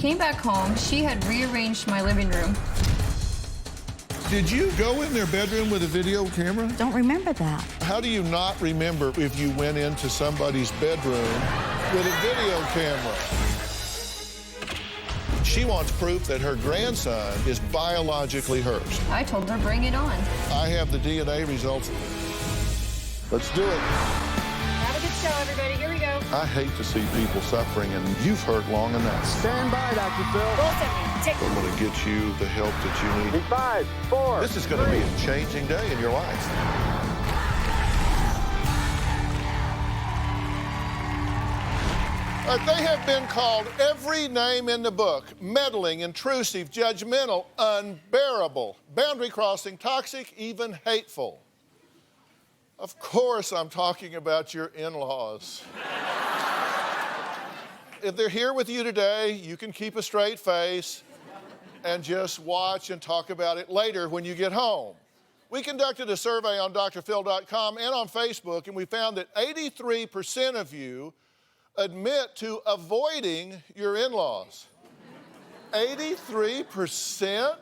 came back home. She had rearranged my living room. Did you go in their bedroom with a video camera? Don't remember that. How do you not remember if you went into somebody's bedroom with a video camera? She wants proof that her grandson is biologically hers. I told her, bring it on. I have the DNA results. Let's do it. Have a good show, everybody. Here we go. I hate to see people suffering, and you've hurt long enough. Stand by, Dr. Phil. Both of me. Take I'm going to get you the help that you need. In 5, 4, This is going to be a changing day in your life. They have been called every name in the book: meddling, intrusive, judgmental, unbearable, boundary crossing, toxic, even hateful. Of course, I'm talking about your in-laws. If they're here with you today, you can keep a straight face and just watch and talk about it later when you get home. We conducted a survey on drphil.com and on Facebook, and we found that 83% of you admit to avoiding your in-laws. 83%?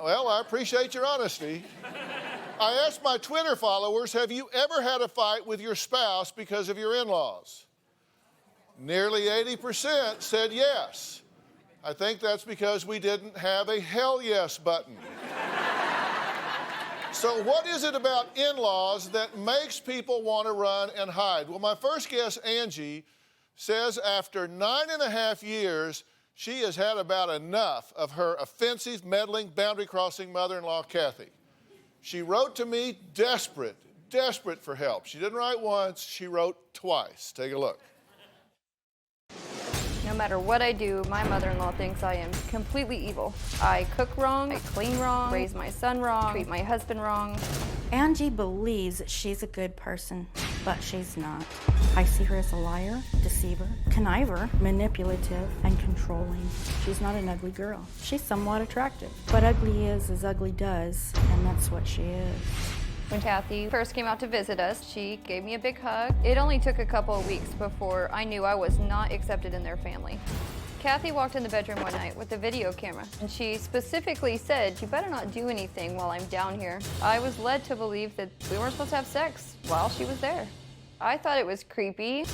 Well, I appreciate your honesty. I asked my Twitter followers, have you ever had a fight with your spouse because of your in-laws? Nearly 80% said yes. I think that's because we didn't have a hell yes button. So what is it about in-laws that makes people want to run and hide? Well, my first guest, Angie, says after 9.5 years, she has had about enough of her offensive, meddling, boundary-crossing mother-in-law, Kathy. She wrote to me desperate for help. She didn't write once, she wrote twice. Take a look. No matter what I do, my mother-in-law thinks I am completely evil. I cook wrong, I clean wrong, raise my son wrong, treat my husband wrong. Angie believes that she's a good person, but she's not. I see her as a liar, deceiver, conniver, manipulative, and controlling. She's not an ugly girl. She's somewhat attractive. But ugly is as ugly does, and that's what she is. When Kathy first came out to visit us, she gave me a big hug. It only took a couple of weeks before I knew I was not accepted in their family. Kathy walked in the bedroom one night with a video camera, and she specifically said, "You better not do anything while I'm down here." I was led to believe that we weren't supposed to have sex while she was there. I thought it was creepy.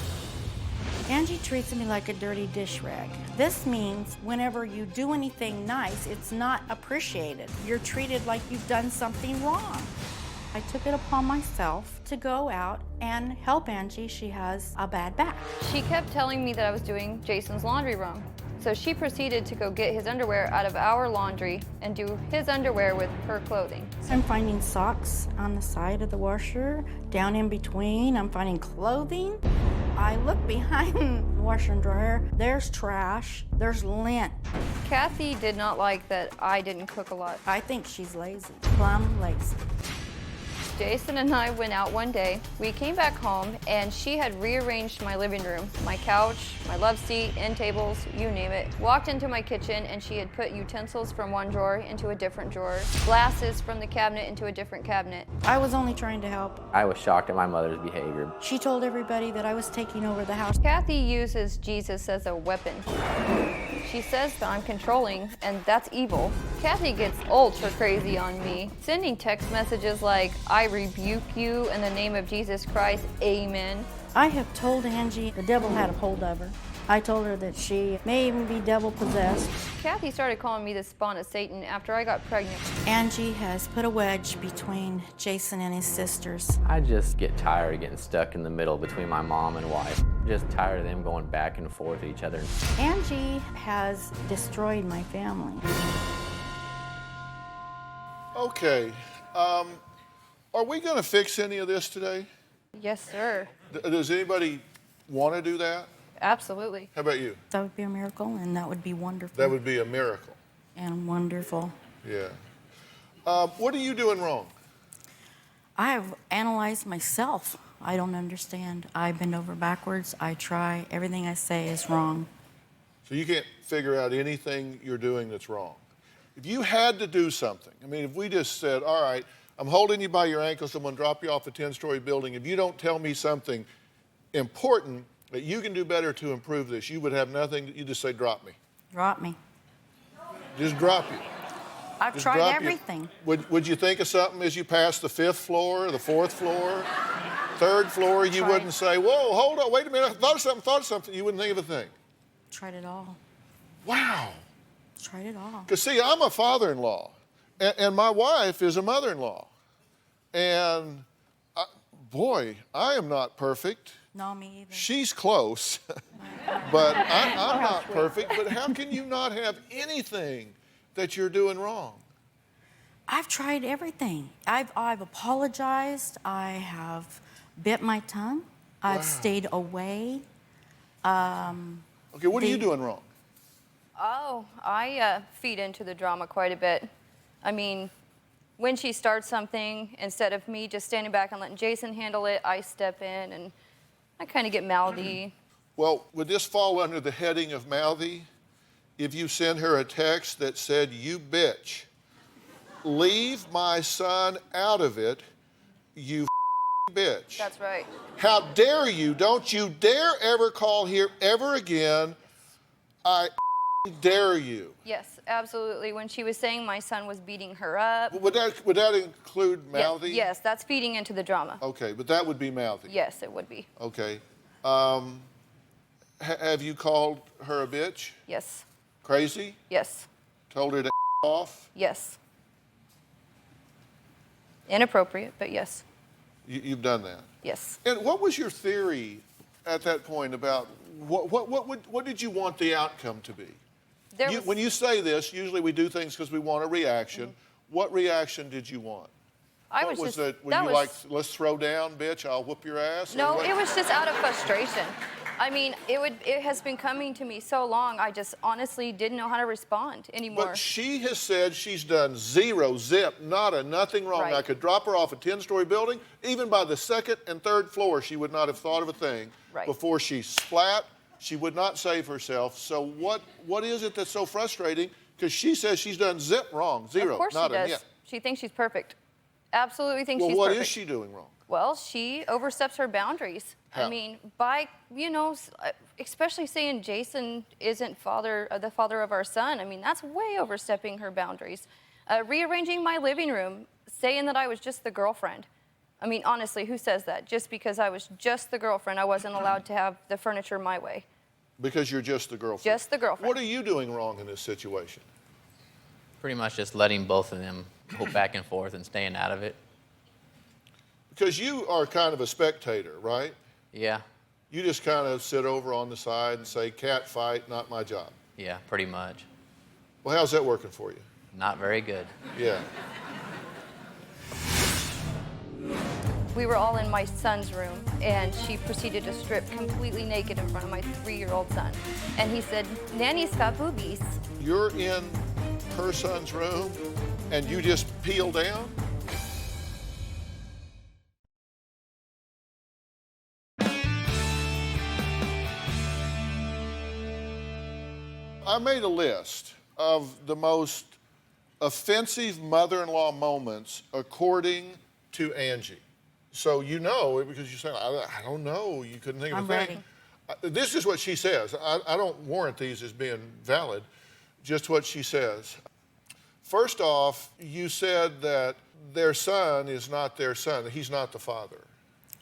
Angie treats me like a dirty dish rag. This means whenever you do anything nice, it's not appreciated. You're treated like you've done something wrong. I took it upon myself to go out and help Angie. She has a bad back. She kept telling me that I was doing Jason's laundry wrong. So she proceeded to go get his underwear out of our laundry and do his underwear with her clothing. I'm finding socks on the side of the washer, down in between. I'm finding clothing. I look behind the washer and dryer. There's trash. There's lint. Kathy did not like that I didn't cook a lot. I think she's lazy, plumb lazy. Jason and I went out one day. We came back home and she had rearranged my living room, my couch, my love seat, end tables, you name it. Walked into my kitchen and she had put utensils from one drawer into a different drawer, glasses from the cabinet into a different cabinet. I was only trying to help. I was shocked at my mother's behavior. She told everybody that I was taking over the house. Kathy uses Jesus as a weapon. She says that I'm controlling, and that's evil. Kathy gets ultra crazy on me, sending text messages like, "I rebuke you in the name of Jesus Christ, amen." I have told Angie the devil had a hold of her. I told her that she may even be devil possessed. Kathy started calling me the spawn of Satan after I got pregnant. Angie has put a wedge between Jason and his sisters. I just get tired of getting stuck in the middle between my mom and wife. Just tired of them going back and forth with each other. Angie has destroyed my family. Okay, are we going to fix any of this today? Yes, sir. Does anybody want to do that? Absolutely. How about you? That would be a miracle, and that would be wonderful. That would be a miracle. And wonderful. Yeah. What are you doing wrong? I have analyzed myself. I don't understand. I bend over backwards. I try. Everything I say is wrong. So you can't figure out anything you're doing that's wrong. If you had to do something, I mean, if we just said, all right, I'm holding you by your ankles, I'm going to drop you off a 10-story building. If you don't tell me something important, that you can do better to improve this, you would have nothing, you just say, drop me. Drop me. Just drop you. I've Just tried drop you. everything. Would you think of something as you pass the 5th floor, the 4th floor, 3rd floor? You Tried. wouldn't say, whoa, hold on, wait a minute, I thought of something. You wouldn't think of a thing. Tried it all. Wow. Tried it all. Because, see, I'm a father-in-law, and my wife is a mother-in-law. And, boy, I am not perfect. No, me either. She's close, but I'm not perfect. But how can you not have anything that you're doing wrong? I've tried everything. I've apologized. I have bit my tongue. I've Wow. stayed away. Okay, what are you doing wrong? Oh, I feed into the drama quite a bit. I mean, when she starts something, instead of me just standing back and letting Jason handle it, I step in and I kind of get mouthy. Well, would this fall under the heading of mouthy? If you send her a text that said, you bitch, leave my son out of it, you bitch. That's right. How dare you? Don't you dare ever call here ever again. I dare you. Yes, absolutely. When she was saying my son was beating her up. Would that include mouthy? Yes, that's feeding into the drama. Okay, but that would be mouthy. Yes, it would be. Okay. Have you called her a bitch? Yes, Crazy? yes, Told her to off? yes. Inappropriate, but yes, You've done that. yes. And what was your theory at that point about what did you want the outcome to be? There was, When you say this, usually we do things because we want a reaction. What reaction did you want? I What was just, it? Were that you was, like, let's throw down, bitch, I'll whoop your ass? Or no, what? it was just out of frustration. I mean, it has been coming to me so long, I just honestly didn't know how to respond anymore. But she has said she's done zero, zip, nada, nothing wrong. Right. I could drop her off a 10-story building. Even by the 2nd and 3rd floor, she would not have thought of a thing. Right. Before she splat, she would not save herself. So what is it that's so frustrating? Because she says she's done zip wrong, zero, Of course nada, she does. yeah. She thinks she's perfect. Absolutely thinks Well, she's what perfect. is she doing wrong? Well, she oversteps her boundaries. How? I mean, by, especially saying Jason isn't the father of our son. I mean, that's way overstepping her boundaries. Rearranging my living room, saying that I was just the girlfriend. I mean, honestly, who says that? Just because I was just the girlfriend, I wasn't allowed to have the furniture my way. Because you're just the girlfriend. Just the girlfriend. What are you doing wrong in this situation? Pretty much just letting both of them go back and forth and staying out of it. Because you are kind of a spectator, right? Yeah, You just kind of sit over on the side and say, cat fight, not my job. yeah, pretty much. Well, how's that working for you? Not very good. Yeah. We were all in my son's room, and she proceeded to strip completely naked in front of my 3-year-old son. And he said, Nanny's got boobies. You're in her son's room and you just peel down? I made a list of the most offensive mother-in-law moments according to Angie. So you know, because you said, I don't know, you couldn't think of I'm a thing. ready. This is what she says. I don't warrant these as being valid, just what she says. First off, you said that their son is not their son. He's not the father.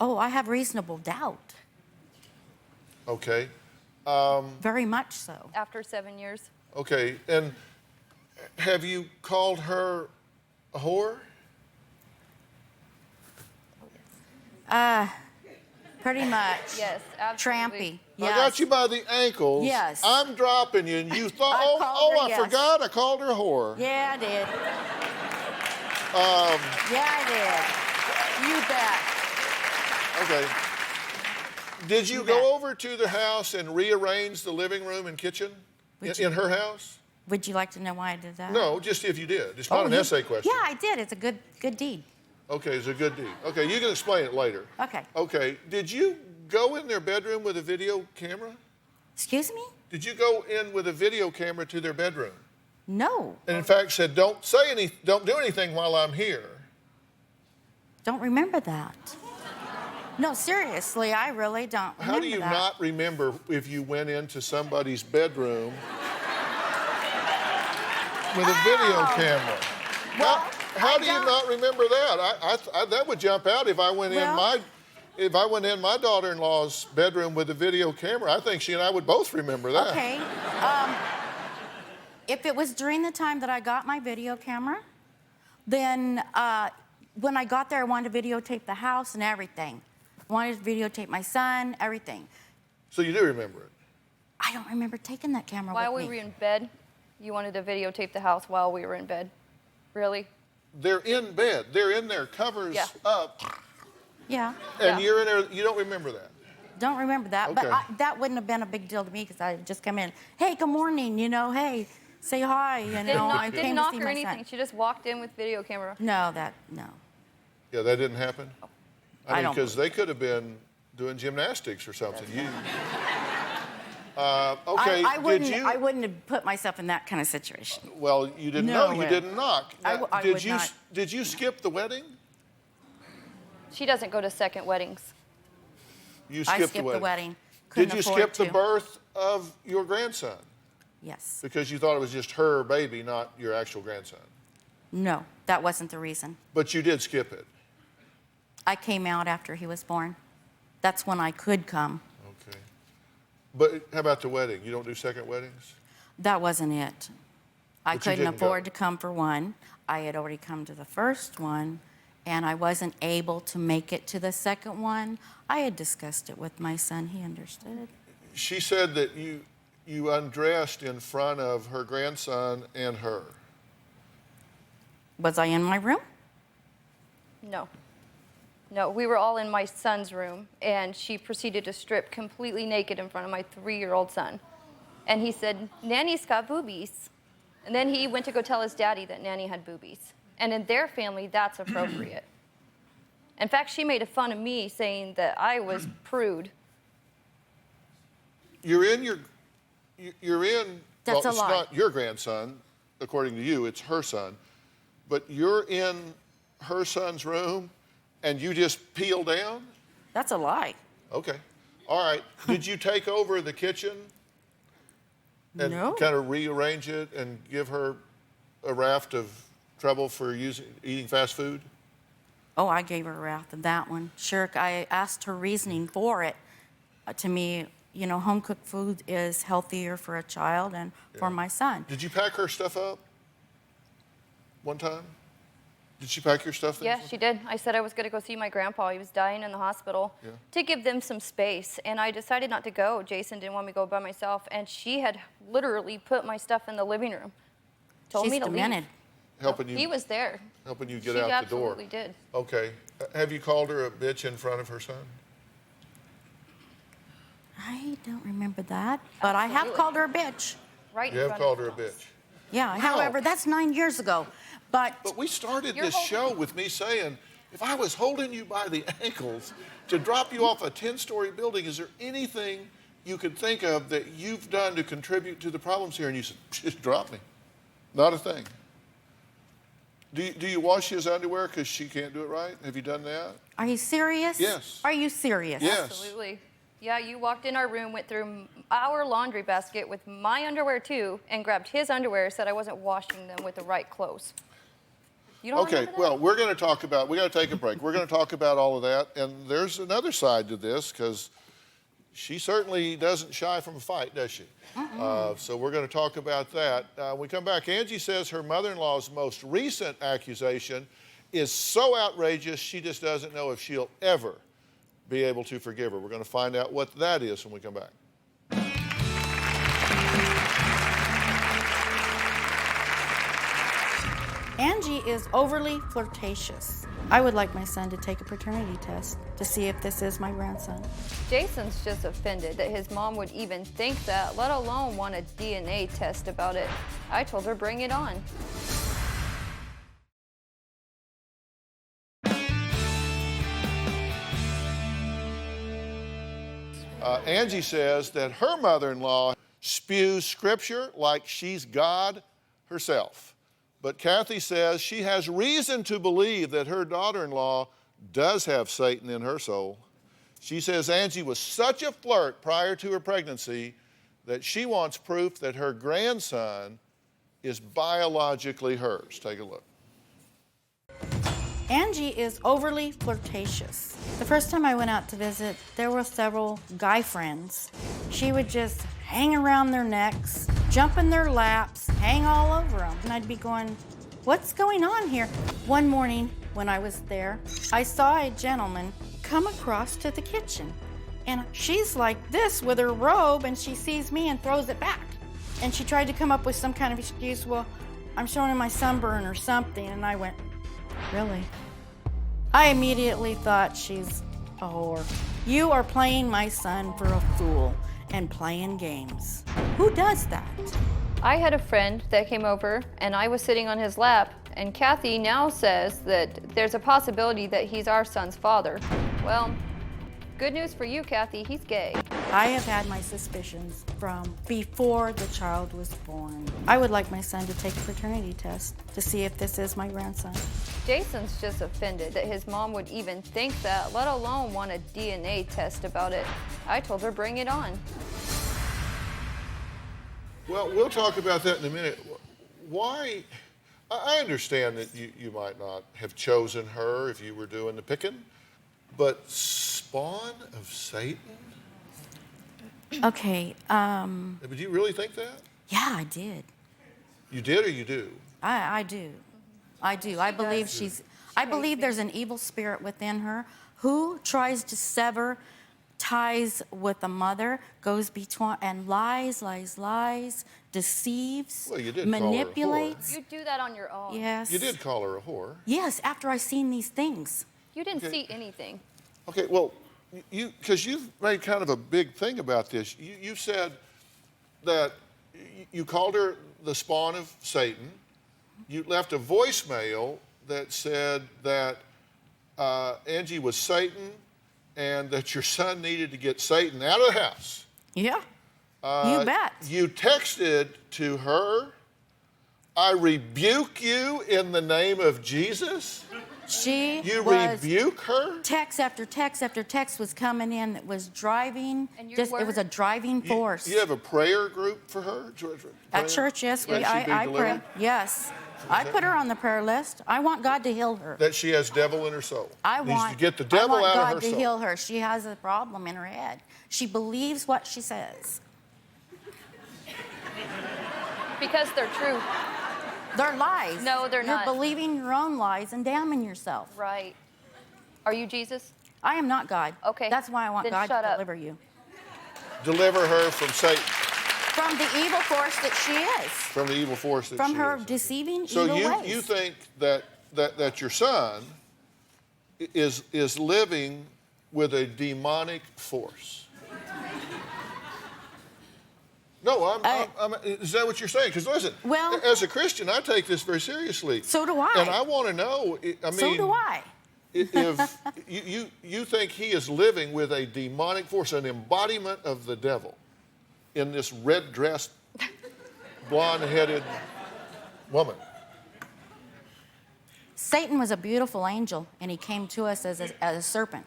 Oh, I have reasonable doubt. Okay. Very much so. After 7 years. Okay. And have you called her a whore? Pretty much. Yes, absolutely. Trampy. I Yes. got you by the ankles. Yes. I'm dropping you, and you thought, I called her, I yes. forgot I called her a whore. Yeah, I did. Yeah, I did. You bet. Okay. Did you You go bet. over to the house and rearrange the living room and kitchen in her house? Would you like to know why I did that? No, just if you did. It's not an essay question. Yeah, I did. It's a good deed. Okay, it's a good deed. Okay, you can explain it later. Okay. Okay, did you go in their bedroom with a video camera? Excuse me? Did you go in with a video camera to their bedroom? No. And in fact said, don't do anything while I'm here. Don't remember that. No, seriously, I really don't remember How do you that. not remember if you went into somebody's bedroom with a video camera? Well, How do you don't- not remember that? That would jump out if I went in my daughter-in-law's bedroom with a video camera. I think she and I would both remember that. Okay. If it was during the time that I got my video camera, then when I got there, I wanted to videotape the house and everything. I wanted to videotape my son, everything. So you do remember it. I don't remember taking that camera While with we me. were in bed, you wanted to videotape the house while we were in bed. Really? They're in bed. They're in their covers Yeah. up, Yeah, and Yeah. you're in there. You don't remember that. don't remember that. Okay. But that wouldn't have been a big deal to me because I had just come in. Hey, good morning. Hey, say hi. Didn't I didn't came knock to see or my anything. son. She just walked in with video camera. No. Yeah, that didn't happen. I mean, don't because they could have been doing gymnastics or something. Okay. I wouldn't. Did you? I wouldn't have put myself in that kind of situation. Well, you didn't No know. You way. didn't knock. I did would you? not. Did you skip the wedding? She doesn't go to second weddings. You I skipped skipped the wedding. Couldn't Did you afford skip the to. birth of your grandson Yes. because you thought it was just her baby, not your actual grandson? No, that wasn't the reason. But you did skip it. I came out after he was born. That's when I could come. Okay. But how about the wedding? You don't do second weddings? That wasn't it. I But you couldn't didn't go. afford to come for one. I had already come to the first one, and I wasn't able to make it to the second one. I had discussed it with my son. He understood. She said that you undressed in front of her grandson and her. Was I in my room? No. No, we were all in my son's room, and she proceeded to strip completely naked in front of my 3-year-old son. And he said, Nanny's got boobies. And then he went to go tell his daddy that Nanny had boobies. And in their family, that's appropriate. In fact, she made fun of me, saying that I was prude. You're in. That's well, a lie. It's not your grandson, according to you. It's her son. But you're in her son's room, and you just peel down? That's a lie. Okay. All right. Did you take over the kitchen and No. kind of rearrange it and give her a raft of trouble for eating fast food? Oh, I gave her a wrath of that one. Sure, I asked her reasoning for it. To me, home cooked food is healthier for a child and for my son. Did you pack her stuff up one time? Did she pack your stuff? Yeah, she did. I said I was going to go see my grandpa. He was dying in the hospital to give them some space. And I decided not to go. Jason didn't want me to go by myself. And she had literally put my stuff in the living room. Told She's me to demented. Helping you. leave. He was there. Helping you get She out the door. absolutely did. Okay. Have you called her a bitch in front of her son? I don't remember that, but I have Absolutely. called her a bitch. Right You in have front called of her a the house. bitch. Yeah, however, that's 9 years ago. But But we started You're this holding- show with me saying, if I was holding you by the ankles to drop you off a 10-story building, is there anything you could think of that you've done to contribute to the problems here? And you said, just drop me. Not a thing. Do you wash his underwear because she can't do it right? Have you done that? are you serious? Yes. Are you serious? Yes. Absolutely. Yeah, you walked in our room, went through our laundry basket with my underwear too, and grabbed his underwear, said I wasn't washing them with the right clothes. You don't Okay, remember that? well, we got to take a break. We're going to talk about all of that. And there's another side to this because she certainly doesn't shy from a fight, does she? So we're going to talk about that. When we come back, Angie says her mother-in-law's most recent accusation is so outrageous, she just doesn't know if she'll ever be able to forgive her. We're going to find out what that is when we come back. Angie is overly flirtatious. I would like my son to take a paternity test to see if this is my grandson. Jason's just offended that his mom would even think that, let alone want a DNA test about it. I told her, bring it on. Angie says that her mother-in-law spews scripture like she's God herself. But Kathy says she has reason to believe that her daughter-in-law does have Satan in her soul. She says Angie was such a flirt prior to her pregnancy that she wants proof that her grandson is biologically hers. Take a look. Angie is overly flirtatious. The first time I went out to visit, there were several guy friends. She would just hang around their necks, jump in their laps, hang all over them. And I'd be going, what's going on here? One morning when I was there, I saw a gentleman come across to the kitchen. And she's like this with her robe, and she sees me and throws it back. And she tried to come up with some kind of excuse, well, I'm showing her my sunburn or something. And I went, really? I immediately thought she's a whore. You are playing my son for a fool and playing games. Who does that? I had a friend that came over and I was sitting on his lap, and Kathy now says that there's a possibility that he's our son's father. Well, good news for you, Kathy, he's gay. I have had my suspicions from before the child was born. I would like my son to take a paternity test to see if this is my grandson. Jason's just offended that his mom would even think that, let alone want a DNA test about it. I told her bring it on. Well, we'll talk about that in a minute. Why? I understand that you might not have chosen her if you were doing the picking, but spawn of Satan? Okay, But you really think that? yeah, I did. You did or you do? I do. I do. I believe I believe there's an evil spirit within her who tries to sever ties with the mother, goes between and lies, deceives, Well, you did call her a whore. manipulates. You do that on your own. Yes. You did call her a whore. Yes, after I seen these things. You didn't see anything. Okay, well, because you've made kind of a big thing about this. You said that you called her the spawn of Satan. You left a voicemail that said that Angie was Satan and that your son needed to get Satan out of the house. Yeah. You bet. You texted to her, I rebuke you in the name of Jesus. She You was rebuke her? text after text after text was coming in that was driving. And you Just it were- was a driving force. You have a prayer group for her? At church, yes, That she be I pray. delivered? Yes, I put her on the prayer list. I want God to heal her. That she has devil in her soul. I Needs want to get the devil I want out God of her to soul. heal her. She has a problem in her head. She believes what she says. Because they're true. They're lies. No, they're not. You're believing your own lies and damning yourself. Right. Are you Jesus? I am not God. Okay, That's why I want then God shut to up. deliver you Deliver her from Satan, from the evil force that she is, from the evil force that from she her is. deceiving So evil ways. you think that your son is living with a demonic force? No, is that what you're saying? Because listen, Well- as a Christian, I take this very seriously. So do I. And I want to know. So do I. If you think he is living with a demonic force, an embodiment of the devil, in this red-dressed, blonde-headed woman. Satan was a beautiful angel, and he came to us as a serpent,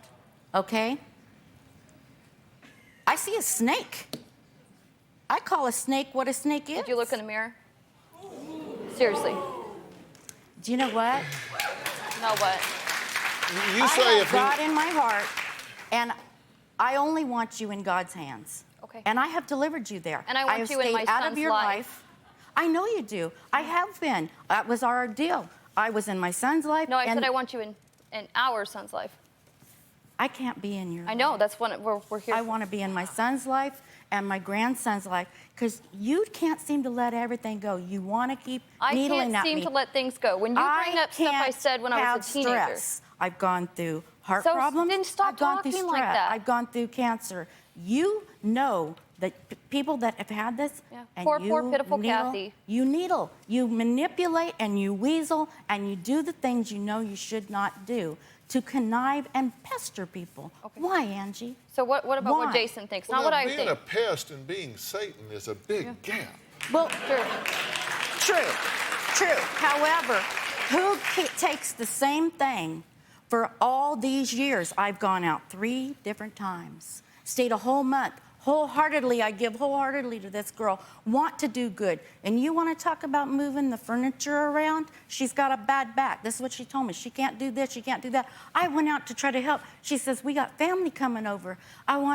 okay? I see a snake. I call a snake what a snake is. Did you look in the mirror? Seriously. Do you know what? No, what? You I say have if God he, in my heart, and I only want you in God's hands. Okay. And I have delivered you there. And I want have you in stayed my out of son's your life. life. I know you do. I have been. That was our deal. I was in my son's life. No, I and said I want you in our son's life. I can't be in your I know, life. that's what we're here I for. want to be in my son's life and my grandson's life because you can't seem to let everything go. You want to keep I needling can't at seem me. to let things go. When you bring up stuff I can't said when I have was a teenager. Stress. I've gone through heart So problems. then stop I've gone through talking stress. like that. I've gone through cancer. You know that people that have had this, Yeah. and Poor, you pitiful needle, Kathy. You needle, you manipulate, and you weasel, and you do the things you know you should not do to connive and pester people. Okay. Why, Angie? So what about what Why? Jason thinks? well, Not what now, I being think. a pest and being Satan is a big gap. Well, True. true. However, who takes the same thing For all these years, I've gone out 3 different times, stayed a whole month. Wholeheartedly, I give wholeheartedly to this girl, want to do good. And you want to talk about moving the furniture around? She's got a bad back. This is what she told me. She can't do this, she can't do that. I went out to try to help. She says, we got family coming over.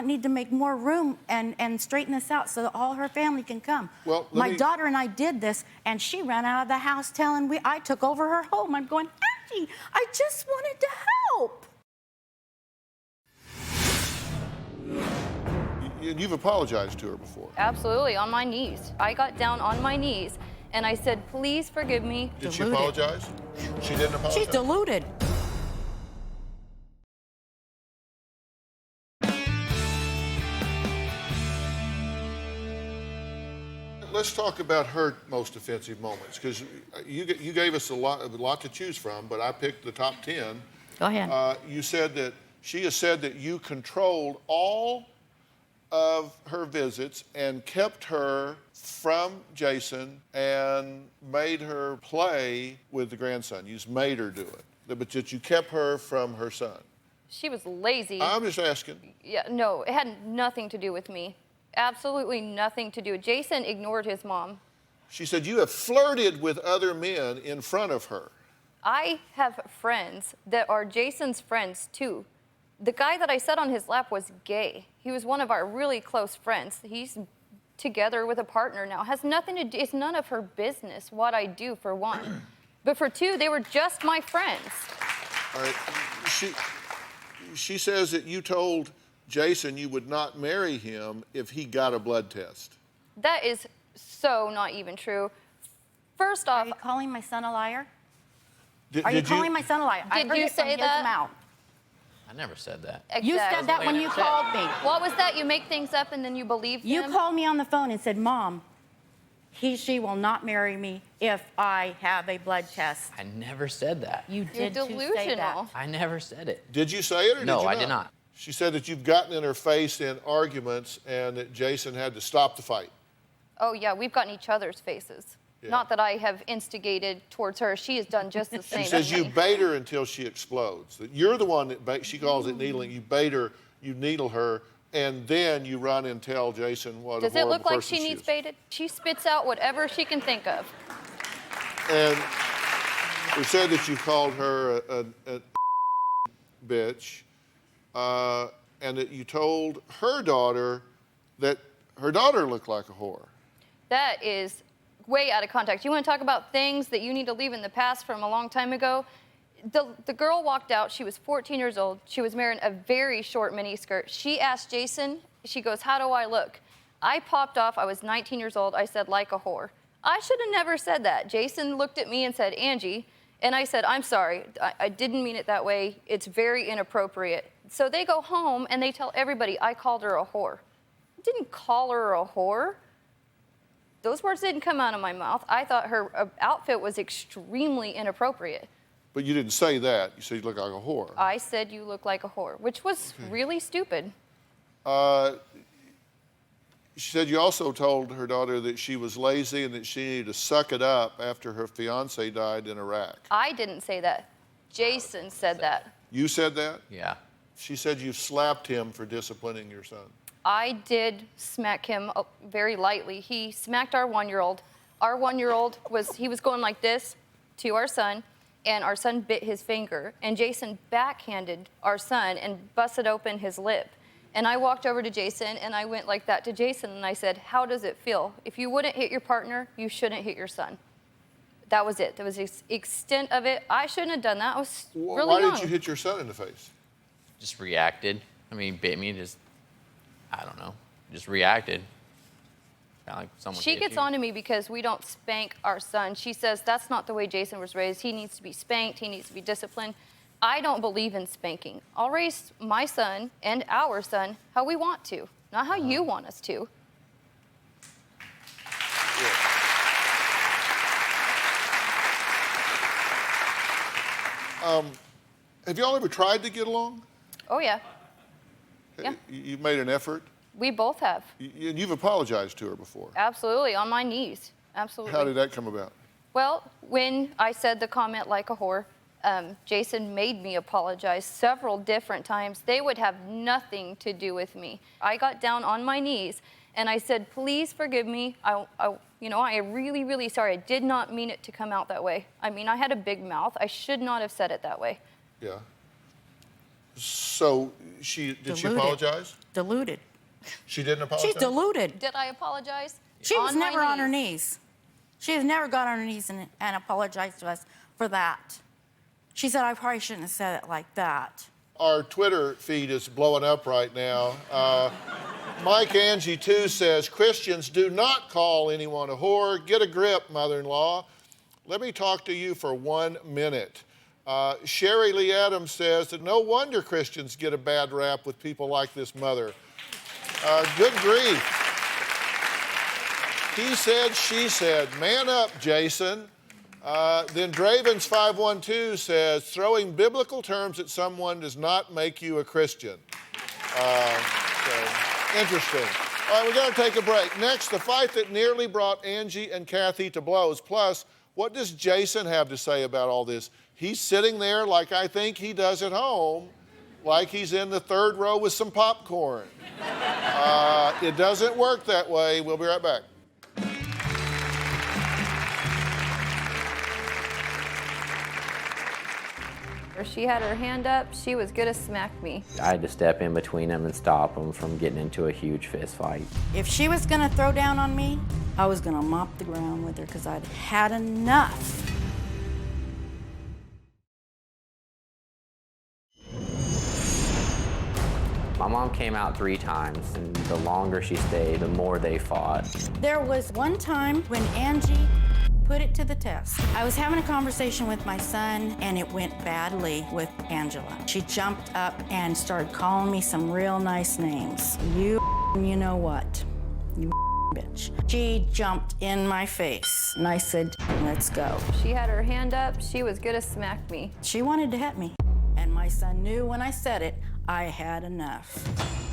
Need to make more room and straighten this out so that all her family can come. Well, my daughter and I did this, and she ran out of the house telling I took over her home. I'm going, Angie, I just wanted to help. You've apologized to her before. Absolutely, on my knees. I got down on my knees and I said, please forgive me. Did she Deluded. apologize? She didn't apologize? She's deluded. Let's talk about her most offensive moments, because you gave us a lot to choose from, but I picked the top 10. Go ahead. You said that she has said that you controlled all of her visits and kept her from Jason and made her play with the grandson. You just made her do it, but that you kept her from her son. She was lazy. I'm just asking. Yeah, no, it had nothing to do with me. Absolutely nothing to do. Jason ignored his mom. She said you have flirted with other men in front of her. I have friends that are Jason's friends too. The guy that I sat on his lap was gay. He was one of our really close friends. He's together with a partner now. Has nothing to do, it's none of her business what I do, for one. But for two, they were just my friends. All right. She says that you told Jason you would not marry him if he got a blood test. That is so not even true. First off, Are you calling my son a liar? Did Are you you- calling my son a liar? I Did heard you it from say his that? mouth. I never said that. You said exactly. that when you called me. What was that? You make things up and then you believe You him? called me on the phone and said, Mom, she will not marry me if I have a blood test. I never said that. You You're did too say delusional. that. I never said it. Did you say it or No, did you I not? did not. She said that you've gotten in her face in arguments and that Jason had to stop the fight. Oh, yeah, we've gotten each other's faces. Yeah. Not that I have instigated towards her. She has done just the same. She says to you me. bait her until she explodes. That you're the one that she calls it needling. You bait her, you needle her, and then you run and tell Jason what Does a it horrible look like person she needs is. baited? She spits out whatever she can think of. And we said that you called her a bitch, and that you told her daughter that her daughter looked like a whore. That is way out of context. You want to talk about things that you need to leave in the past from a long time ago? The girl walked out. She was 14 years old. She was wearing a very short miniskirt. She asked Jason, she goes, how do I look? I popped off. I was 19 years old. I said, like a whore. I should have never said that. Jason looked at me and said, Angie. And I said, I'm sorry. I didn't mean it that way. It's very inappropriate. So they go home and they tell everybody I called her a whore. I didn't call her a whore. Those words didn't come out of my mouth. I thought her outfit was extremely inappropriate. But you didn't say that. You said you look like a whore. I said you look like a whore, which was really stupid. She said you also told her daughter that she was lazy and that she needed to suck it up after her fiance died in Iraq. I didn't say that. Jason said that. You said that? Yeah. She said you slapped him for disciplining your son. I did smack him very lightly. He smacked our 1-year-old. Our 1-year-old was going like this to our son, and our son bit his finger. And Jason backhanded our son and busted open his lip. And I walked over to Jason, and I went like that to Jason, and I said, how does it feel? If you wouldn't hit your partner, you shouldn't hit your son. That was it. That was the extent of it. I shouldn't have done that. I was really Why young. did you hit your son in the face? Just reacted. I mean, bit me, just, I don't know, just reacted. Kind of like someone She hit gets you. on to me because we don't spank our son. She says that's not the way Jason was raised. He needs to be spanked. He needs to be disciplined. I don't believe in spanking. I'll raise my son and our son how we want to, not how you want us to. Have y'all ever tried to get along? Oh, yeah. Yeah. You've made an effort? We both have. You've apologized to her before. Absolutely, on my knees. Absolutely. How did that come about? Well, when I said the comment like a whore, Jason made me apologize several different times. They would have nothing to do with me. I got down on my knees and I said, please forgive me. I am really, really sorry. I did not mean it to come out that way. I mean, I had a big mouth. I should not have said it that way. Yeah. So did she Deluded. apologize? Deluded. She didn't apologize? She's deluded. Did I apologize? She was On my never on her knees. knees. She has never got on her knees and apologized to us for that. She said, I probably shouldn't have said it like that. Our Twitter feed is blowing up right now. Mike Angie 2 says, Christians do not call anyone a whore. Get a grip, mother-in-law. Let me talk to you for 1 minute. Sherry Lee Adams says that no wonder Christians get a bad rap with people like this mother. Good grief. He said, she said, man up, Jason. Then Dravens 512 says, throwing biblical terms at someone does not make you a Christian. Interesting. All right, we got to take a break. Next, the fight that nearly brought Angie and Kathy to blows. Plus, what does Jason have to say about all this? He's sitting there like I think he does at home, like he's in the third row with some popcorn. It doesn't work that way. We'll be right back. She had her hand up. She was gonna smack me. I had to step in between them and stop them from getting into a huge fist fight. If she was gonna throw down on me, I was gonna mop the ground with her because I'd had enough. My mom came out 3 times, and the longer she stayed, the more they fought. There was one time when Angie put it to the test. I was having a conversation with my son, and it went badly with Angela. She jumped up and started calling me some real nice names. You know what? You bitch. She jumped in my face, and I said, let's go. She had her hand up. She was gonna smack me. She wanted to hit me, and my son knew when I said it, I had enough.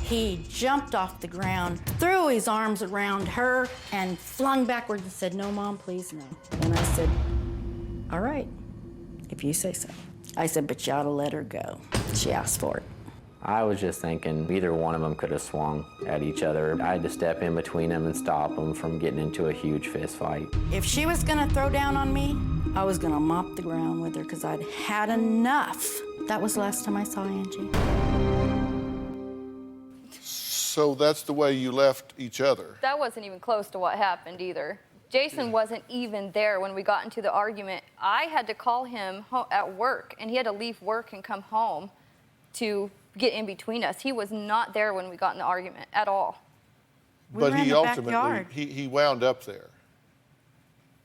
He jumped off the ground, threw his arms around her, and flung backwards and said, no, Mom, please, no. And I said, all right, if you say so. I said, but you ought to let her go. She asked for it. I was just thinking either one of them could have swung at each other. I had to step in between them and stop them from getting into a huge fist fight. If she was gonna throw down on me, I was gonna mop the ground with her because I'd had enough. That was the last time I saw Angie. So that's the way you left each other. That wasn't even close to what happened either. Jason wasn't even there when we got into the argument. I had to call him at work, and he had to leave work and come home to get in between us. He was not there when we got in the argument at all. We were But in he the ultimately, backyard. he wound up there.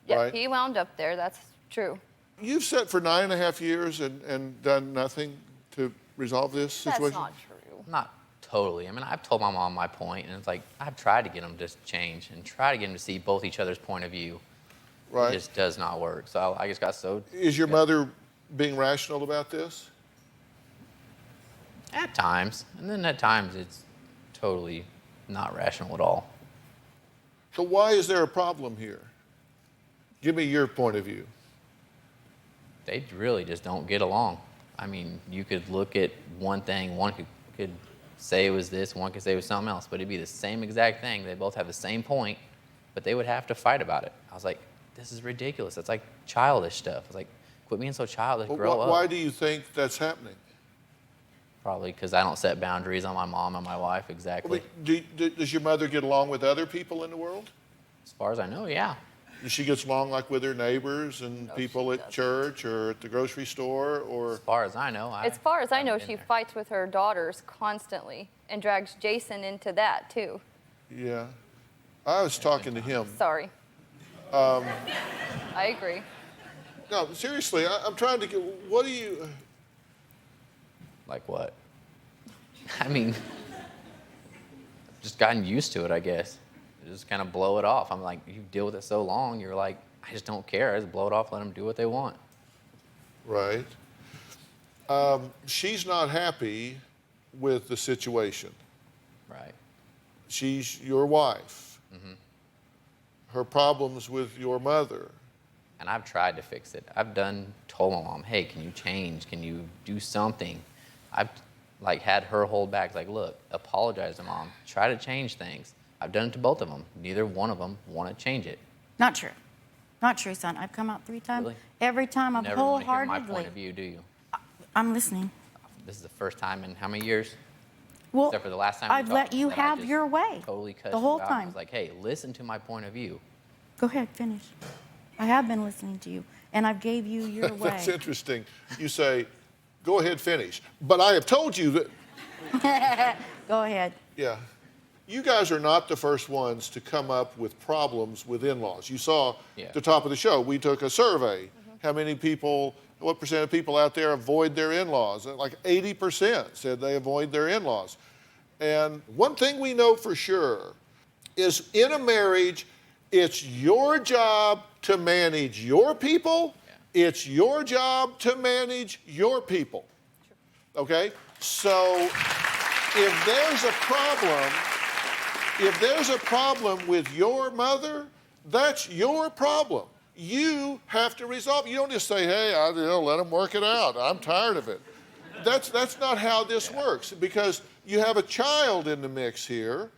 Yeah, Right. he wound up there. That's true. You've sat for 9.5 years and done nothing to resolve this situation? That's not true. Not totally. I mean, I've told my mom my point, and it's like I've tried to get them to change and try to get them to see both each other's point of view. Right. It just does not work. So I just got so. Is your mother being rational about this? At times, and then at times it's totally not rational at all. So why is there a problem here? Give me your point of view. They really just don't get along. I mean, you could look at one thing, one could say it was this, one could say it was something else, but it'd be the same exact thing. They both have the same point, but they would have to fight about it. I was like, this is ridiculous. That's like childish stuff. I was like, quit being so childish, Well, grow up. why do you think that's happening? Probably because I don't set boundaries on my mom and my wife I exactly. mean, does your mother get along with other people in the world? As far as I know, yeah. Does she get along like with her neighbors and people at church or at the grocery store or? As far as I know. As far as I know, haven't she been there. fights with her daughters constantly and drags Jason into that too. Yeah. I was talking to him. Sorry. I agree. No, seriously, I'm trying to get, what do you, Like what? I mean, just gotten used to it, I guess. Just kind of blow it off. I'm like, you deal with it so long, you're like, I just don't care. I just blow it off, let them do what they want. right? She's not happy with the situation. Right. She's your wife. Her problems with your mother, and I've tried to fix it. I've told my mom, hey, can you change? Can you do something? I've like had her hold back, like, look, apologize to mom, try to change things. I've done it to both of them. Neither one of them want to change it. Not true. Not true, son. I've come out 3 times. Really? Every time I've Never want to hear wholeheartedly. my point of view, do you? I'm listening. This is the first time in how many years? Well, Except for the last time we I've let talked, you that I have just your way Totally cut the whole you out. I time. was like, hey, listen to my point of view. Go ahead, finish. I have been listening to you, and I've gave you your way. That's interesting. You say, go ahead, finish. But I have told you that, Go ahead. yeah, you guys are not the first ones to come up with problems with in-laws. You saw at the top of the show, we took a survey. How many people, what percent of people out there avoid their in-laws? Like 80% said they avoid their in-laws. And one thing we know for sure is in a marriage, it's your job to manage your people. It's your job to manage your people. Okay? So if there's a problem with your mother, that's your problem. You have to resolve. You don't just say, hey, let them work it out. I'm tired of it. That's not how this works, because you have a child in the mix here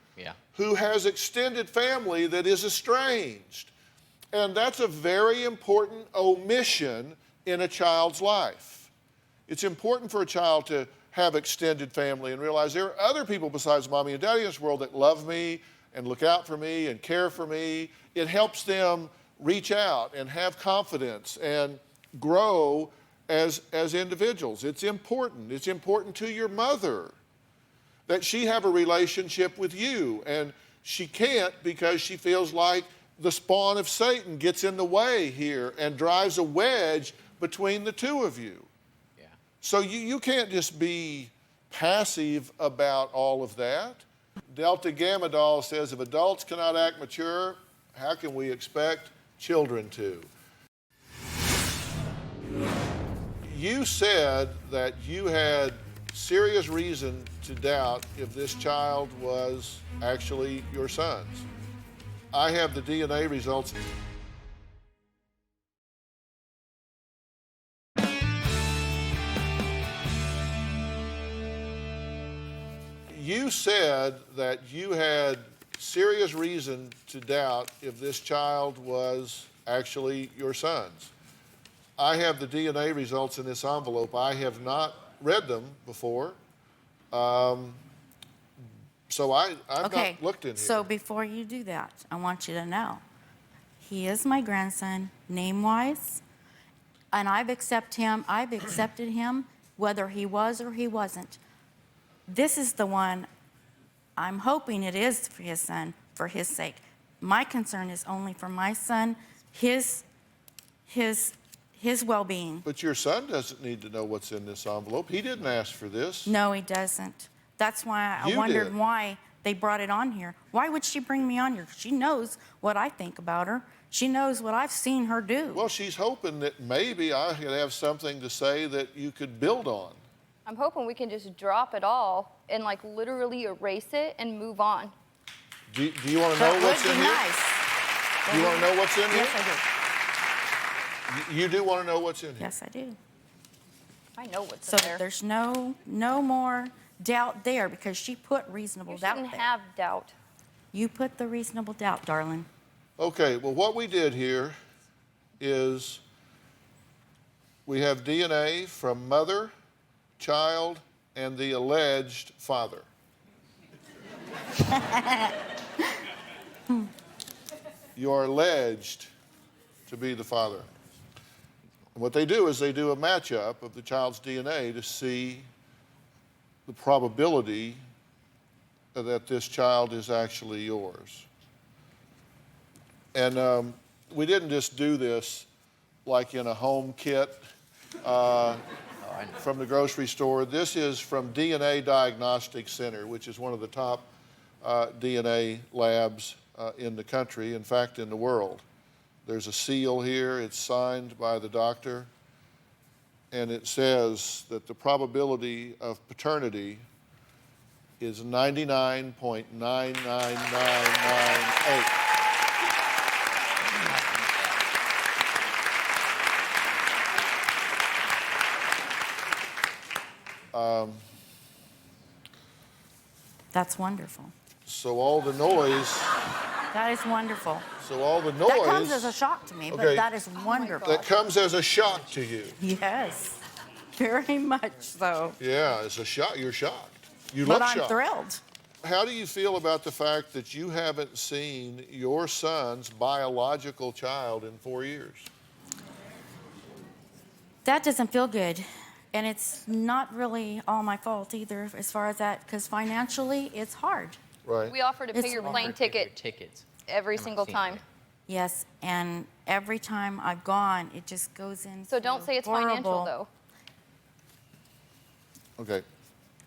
who has extended family that is estranged. And that's a very important omission in a child's life. It's important for a child to have extended family and realize there are other people besides mommy and daddy in this world that love me and look out for me and care for me. It helps them reach out and have confidence and grow as individuals. It's important. It's important to your mother that she have a relationship with you, and she can't because she feels like the spawn of Satan gets in the way here and drives a wedge between the two of you. Yeah. So you can't just be passive about all of that. Delta Gamma Doll says, if adults cannot act mature, how can we expect children to? You said that you had serious reason to doubt if this child was actually your son's. I have the DNA results. You said that you had serious reason to doubt if this child was actually your son's. I have the DNA results in this envelope. I have not read them before. So I've not looked in here. So before you do that, I want you to know, he is my grandson, name-wise, and I've accepted him whether he was or he wasn't. This is the one I'm hoping it is for his son, for his sake. My concern is only for my son, his well-being. But your son doesn't need to know what's in this envelope. He didn't ask for this. No, he doesn't. That's why I wondered why they brought it on here. Why would she bring me on here? She knows what I think about her. She knows what I've seen her do. Well, she's hoping that maybe I could have something to say that you could build on. I'm hoping we can just drop it all and like literally erase it and move on. Do you want to know what's in here? Nice. Do you want to know what's in here? Yes, I do. You do want to know what's in here? Yes, I do. I know what's So in there. there's no more doubt there, because she put reasonable You doubt shouldn't there. have doubt. You put the reasonable doubt, darling. Okay, well, what we did here is we have DNA from mother, child, and the alleged father. You are alleged to be the father. And what they do is they do a matchup of the child's DNA to see the probability that this child is actually yours. And we didn't just do this like in a home kit from the grocery store. This is from DNA Diagnostic Center, which is one of the top DNA labs in the country, in fact, in the world. There's a seal here. It's signed by the doctor. And it says that the probability of paternity is 99.99998. That's wonderful. So all the noise, That is wonderful. so all the noise. That comes as a shock to me, Okay. but that is wonderful. That comes as a shock to you. Yes, very much so. Yeah, it's a shock. You're shocked. You But look I'm shocked. thrilled. How do you feel about the fact that you haven't seen your son's biological child in 4 years? That doesn't feel good. And it's not really all my fault either, as far as that, because financially, it's hard. Right. We offer to pay It's your hard. plane ticket Tickets. every Haven't single seen time. it. Yes, and every time I've gone, it just goes in. So don't say it's financial, though. Okay.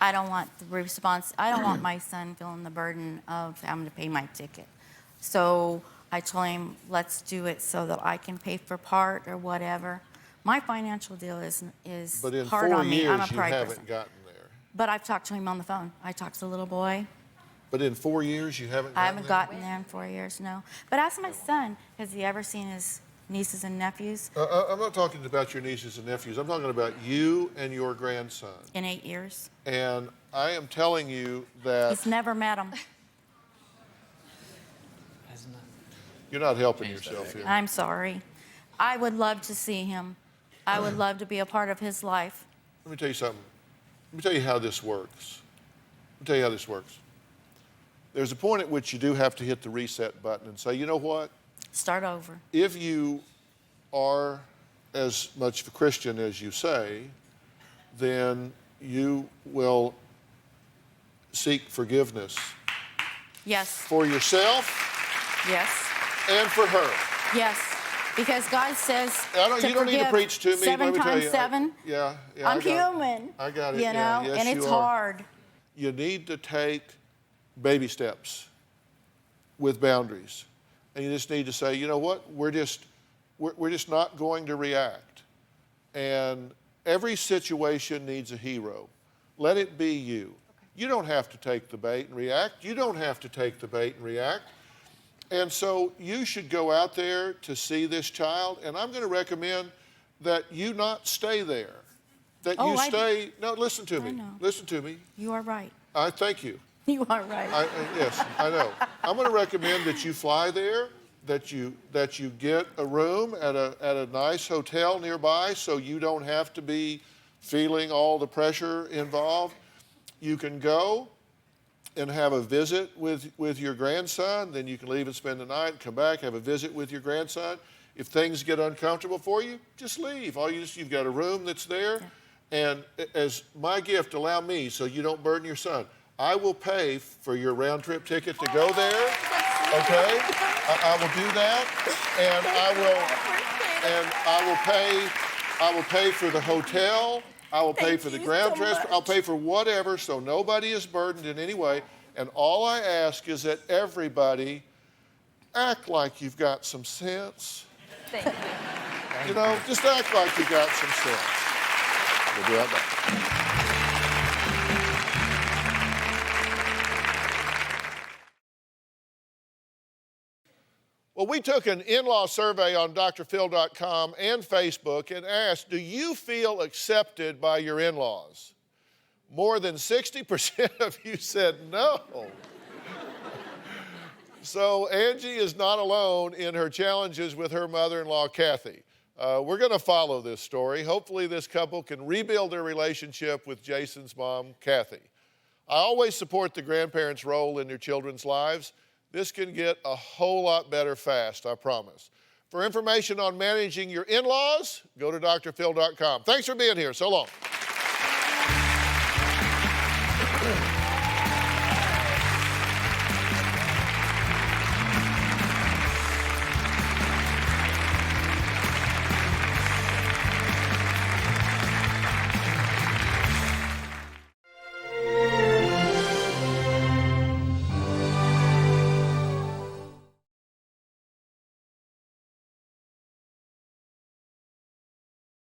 I don't want the response. I don't want my son feeling the burden of having to pay my ticket. So I told him, let's do it so that I can pay for part or whatever. My financial deal is But in hard 4 on me. I'm a years, you pride haven't person. gotten there. But I've talked to him on the phone. I talked to the little boy. But in 4 years, you haven't gotten I haven't there? gotten there in 4 years, no. But ask my son, has he ever seen his nieces and nephews I'm not talking about your nieces and nephews. I'm talking about you and your grandson. in 8 years? And I am telling you that He's never met them. you're not helping Change that yourself back. here. I'm sorry. I would love to see him. I would love to be a part of his life. Let me tell you something. Let me tell you how this works. Let me tell you how this works. There's a point at which you do have to hit the reset button and say, you know what? Start over. If you are as much of a Christian as you say, then you will seek forgiveness Yes, for yourself yes, and for her. yes. Because God says You don't need to forgive preach to me. 7 Let me tell times you. 7. Yeah. I'm I got it. human. I got it. You Yeah, know, yes, and it's you are. hard. You need to take baby steps with boundaries. And you just need to say, you know what, we're just not going to react. And every situation needs a hero. Let it be you. You don't have to take the bait and react. You don't have to take the bait and react. And so you should go out there to see this child, and I'm going to recommend that you not stay there. That Oh, you I- stay, no, listen to me. know. Listen to me. You are right. I thank you. You are right. Yes, I know. I'm going to recommend that you fly there, that you get a room at a nice hotel nearby, so you don't have to be feeling all the pressure involved. You can go and have a visit with your grandson. Then you can leave and spend the night, come back, have a visit with your grandson. If things get uncomfortable for you, just leave. You've got a room that's there, and as my gift, allow me so you don't burden your son. I will pay for your round-trip ticket to go there, okay? I will do that, and I will pay for the hotel. I will pay for the ground transport. I'll pay for whatever, so nobody is burdened in any way. And all I ask is that everybody act like you've got some sense. Thank you. You know, just act like you got some sense. We'll do our best. Well, we took an in-law survey on drphil.com and Facebook and asked, do you feel accepted by your in-laws? More than 60% of you said no. So Angie is not alone in her challenges with her mother-in-law, Kathy. We're going to follow this story. Hopefully this couple can rebuild their relationship with Jason's mom, Kathy. I always support the grandparents' role in their children's lives. This can get a whole lot better fast, I promise. For information on managing your in-laws, go to drphil.com. Thanks for being here. So long.